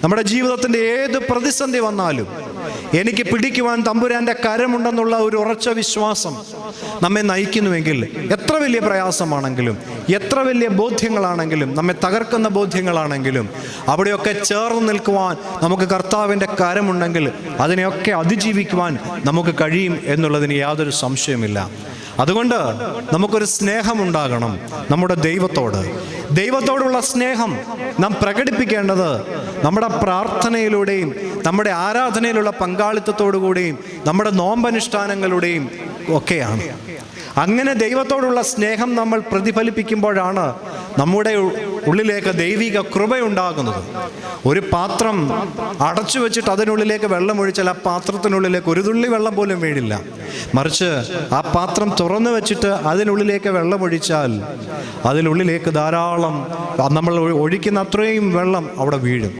നമ്മുടെ ജീവിതത്തിൻ്റെ ഏത് പ്രതിസന്ധി വന്നാലും എനിക്ക് പിടിക്കുവാൻ തമ്പുരാൻ്റെ കരമുണ്ടെന്നുള്ള ഒരു ഉറച്ച വിശ്വാസം നമ്മെ നയിക്കുന്നുവെങ്കിൽ, എത്ര വലിയ പ്രയാസമാണെങ്കിലും, എത്ര വലിയ ബോധ്യങ്ങളാണെങ്കിലും, നമ്മെ തകർക്കുന്ന ബോധ്യങ്ങളാണെങ്കിലും, അവിടെയൊക്കെ ചേർന്ന് നിൽക്കുവാൻ നമുക്ക് കർത്താവിൻ്റെ കരമുണ്ടെങ്കിൽ അതിനെയൊക്കെ അതിജീവിക്കുവാൻ നമുക്ക് കഴിയും എന്നുള്ളതിന് യാതൊരു സംശയമില്ല. അതുകൊണ്ട് നമുക്കൊരു സ്നേഹമുണ്ടാകണം നമ്മുടെ ദൈവത്തോടുള്ള സ്നേഹം നാം പ്രകടിപ്പിക്കേണ്ടത് നമ്മുടെ പ്രാർത്ഥനയിലൂടെയും നമ്മുടെ ആരാധനയിലുള്ള പങ്കാളിത്തത്തോടു കൂടിയും നമ്മുടെ നോമ്പനുഷ്ഠാനങ്ങളുടെയും ഒക്കെയാണ്. അങ്ങനെ ദൈവത്തോടുള്ള സ്നേഹം നമ്മൾ പ്രതിഫലിപ്പിക്കുമ്പോഴാണ് നമ്മുടെ ഉള്ളിലേക്ക് ദൈവിക കൃപയുണ്ടാകുന്നത്. ഒരു പാത്രം അടച്ചു വെച്ചിട്ട് അതിനുള്ളിലേക്ക് വെള്ളം ഒഴിച്ചാൽ ആ പാത്രത്തിനുള്ളിലേക്ക് ഒരു തുള്ളി വെള്ളം പോലും വീഴില്ല. മറിച്ച് ആ പാത്രം തുറന്നു വെച്ചിട്ട് അതിനുള്ളിലേക്ക് വെള്ളം ഒഴിച്ചാൽ അതിനുള്ളിലേക്ക് ധാരാളം നമ്മൾ ഒഴിക്കുന്ന അത്രയും വെള്ളം അവിടെ വീഴും.